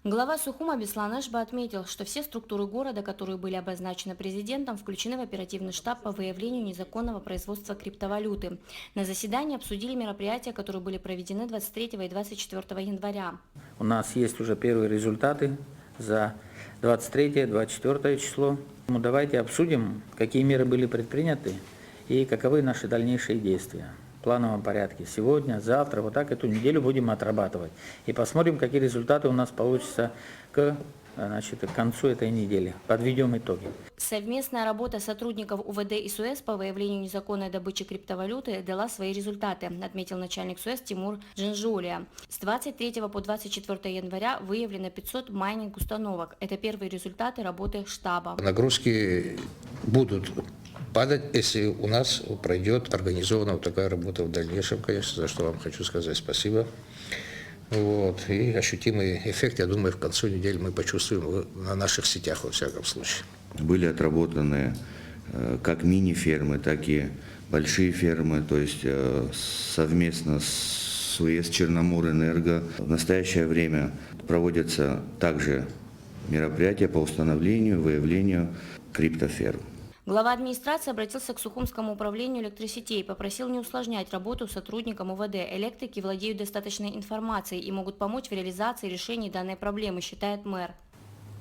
Глава Сухума Беслан Эшба отметил, что все структуры города, которые были обозначены президентом, включены в оперативный штаб по выявлению незаконного производства криптовалюты. На заседании обсудили мероприятия, которые были проведены 23 и 24 января. У нас есть уже первые результаты за 23-24 число. Давайте обсудим, какие меры были предприняты и каковы наши дальнейшие действия. В плановом порядке. Сегодня, завтра, вот так эту неделю будем отрабатывать. И посмотрим, какие результаты у нас получатся к концу этой недели. Подведем итоги. Совместная работа сотрудников УВД и СУЭС по выявлению незаконной добычи криптовалюты дала свои результаты, отметил начальник СУЭС Тимур Джинжулия. С 23 по 24 января выявлено 500 майнинг-установок. Это первые результаты работы штаба. Нагрузки будут падать, если у нас пройдет организованно вот такая работа в дальнейшем, конечно, за что вам хочу сказать спасибо. Вот. И ощутимый эффект, я думаю, в конце недели мы почувствуем на наших сетях, во всяком случае. Были отработаны как мини-фермы, так и большие фермы, то есть совместно с СУЭС Черноморэнерго. В настоящее время проводятся также мероприятия по установлению, выявлению криптоферм. Глава администрации обратился к Сухумскому управлению электросетей, попросил не усложнять работу сотрудникам УВД. Электрики владеют достаточной информацией и могут помочь в реализации решений данной проблемы, считает мэр.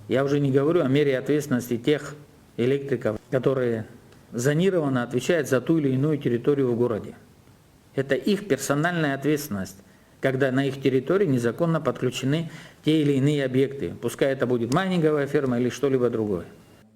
Я уже не говорю о мере ответственности тех электриков, которые зонированно отвечают за ту или иную территорию в городе. Это их персональная ответственность, когда на их территории незаконно подключены те или иные объекты. Пускай это будет майнинговая ферма или что-либо другое.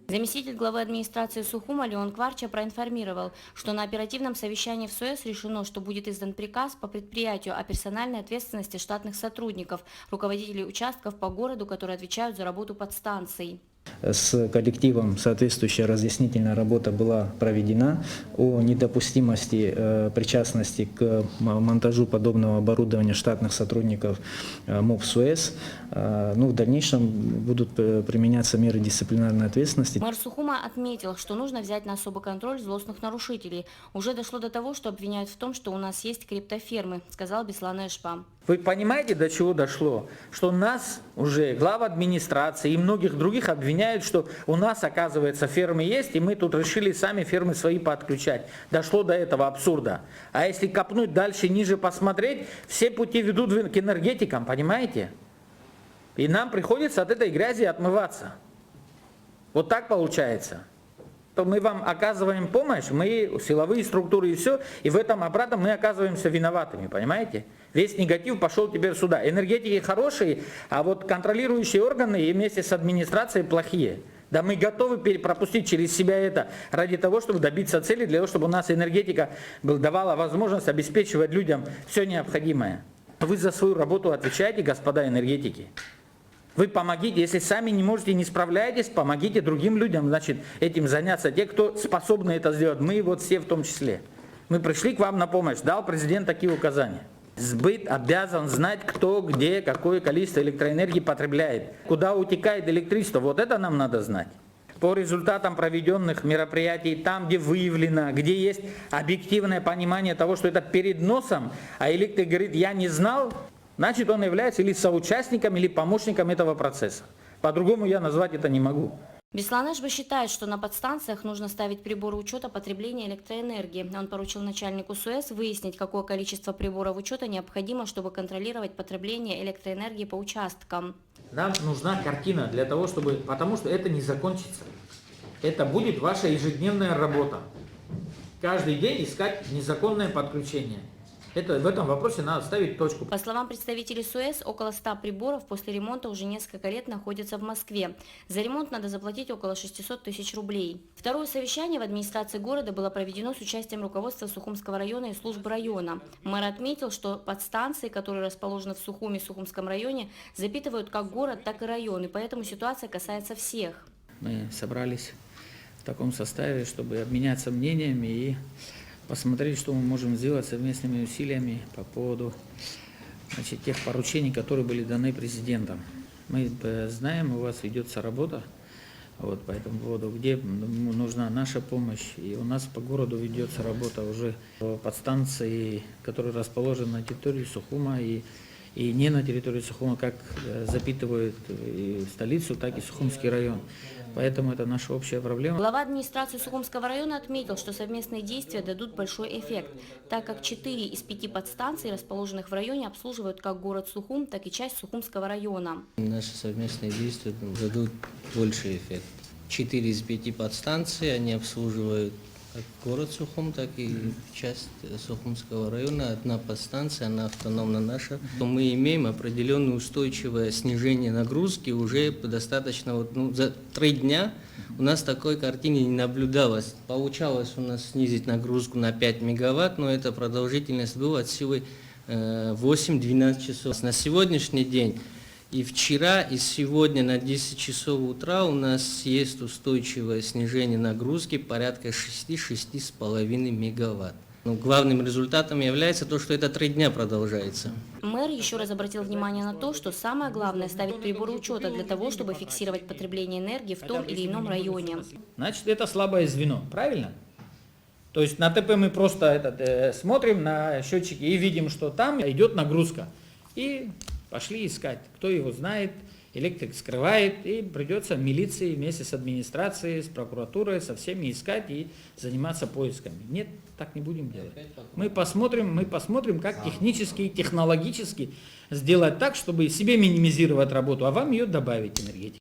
Заместитель главы администрации Сухума Леон Кварча проинформировал, что на оперативном совещании в СУЭС решено, что будет издан приказ по предприятию о персональной ответственности штатных сотрудников, руководителей участков по городу, которые отвечают за работу подстанций. С коллективом соответствующая разъяснительная работа была проведена о недопустимости причастности к монтажу подобного оборудования штатных сотрудников МОП СУЭС. В дальнейшем будут применяться меры дисциплинарной ответственности. Мэр Сухума отметил, что нужно взять на особый контроль злостных нарушителей. Уже дошло до того, что обвиняют в том, что у нас есть криптофермы, сказал Беслан Эшба. Вы понимаете, до чего дошло? Что нас уже глава администрации и многих других обвиняют, что у нас, оказывается, фермы есть, и мы тут решили сами фермы свои подключать. Дошло до этого абсурда. А если копнуть дальше, ниже посмотреть, все пути ведут к энергетикам, понимаете? И нам приходится от этой грязи отмываться. Вот так получается. То мы вам оказываем помощь, мы силовые структуры и все, и в этом обратно мы оказываемся виноватыми, понимаете? Весь негатив пошел теперь сюда. Энергетики хорошие, а вот контролирующие органы и вместе с администрацией плохие. Да мы готовы пропустить через себя это ради того, чтобы добиться цели, для того, чтобы у нас энергетика давала возможность обеспечивать людям все необходимое. Вы за свою работу отвечаете, господа энергетики. Вы помогите, если сами не можете, не справляетесь, помогите другим людям, значит, этим заняться. Те, кто способны это сделать, мы вот все в том числе. Мы пришли к вам на помощь, дал президент такие указания. Сбыт обязан знать, кто, где, какое количество электроэнергии потребляет, куда утекает электричество. Вот это нам надо знать. По результатам проведенных мероприятий, там, где выявлено, где есть объективное понимание того, что это перед носом, а электрик говорит, я не знал, значит, он является или соучастником, или помощником этого процесса. По-другому я назвать это не могу. Беслан Эшба считает, что на подстанциях нужно ставить приборы учета потребления электроэнергии. Он поручил начальнику СУЭС выяснить, какое количество приборов учета необходимо, чтобы контролировать потребление электроэнергии по участкам. Нам нужна картина для того, потому что это не закончится. Это будет ваша ежедневная работа. Каждый день искать незаконное подключение. В этом вопросе надо ставить точку. По словам представителей СУЭС, около 100 приборов после ремонта уже несколько лет находятся в Москве. За ремонт надо заплатить около 600 тысяч рублей. Второе совещание в администрации города было проведено с участием руководства Сухумского района и служб района. Мэр отметил, что подстанции, которые расположены в Сухуме и Сухумском районе, запитывают как город, так и район, и поэтому ситуация касается всех. Мы собрались в таком составе, чтобы обменяться мнениями и посмотреть, что мы можем сделать совместными усилиями по поводу тех поручений, которые были даны президентом. Мы знаем, у вас ведется работа по этому поводу, где нужна наша помощь. И у нас по городу ведется работа уже по подстанции, которая расположена на территории Сухума и и не на территории Сухума, как запитывают и столицу, так и Сухумский район. Поэтому это наша общая проблема. Глава администрации Сухумского района отметил, что совместные действия дадут большой эффект, так как 4 из 5 подстанций, расположенных в районе, обслуживают как город Сухум, так и часть Сухумского района. Наши совместные действия дадут больший эффект. 4 из 5 подстанций, они обслуживают как город Сухум, так и часть Сухумского района. Одна подстанция, она автономна наша. Мы имеем определенное устойчивое снижение нагрузки уже достаточно, за 3 дня у нас такой картины не наблюдалось. Получалось у нас снизить нагрузку на 5 мегаватт, но эта продолжительность была от силы 8-12 часов. На сегодняшний день и вчера, и сегодня на 10 часов утра у нас есть устойчивое снижение нагрузки порядка 6-6,5 мегаватт. Но главным результатом является то, что это 3 дня продолжается. Мэр еще раз обратил внимание на то, что самое главное – ставить приборы учета для того, чтобы фиксировать потребление энергии в том или ином районе. Значит, это слабое звено, правильно? То есть на ТП мы просто смотрим на счетчики и видим, что там идет нагрузка. И пошли искать. Кто его знает, электрик скрывает, и придется милиции вместе с администрацией, с прокуратурой, со всеми искать и заниматься поисками. Нет, так не будем делать. Мы посмотрим, как технически и технологически сделать так, чтобы себе минимизировать работу, а вам ее добавить энергетики.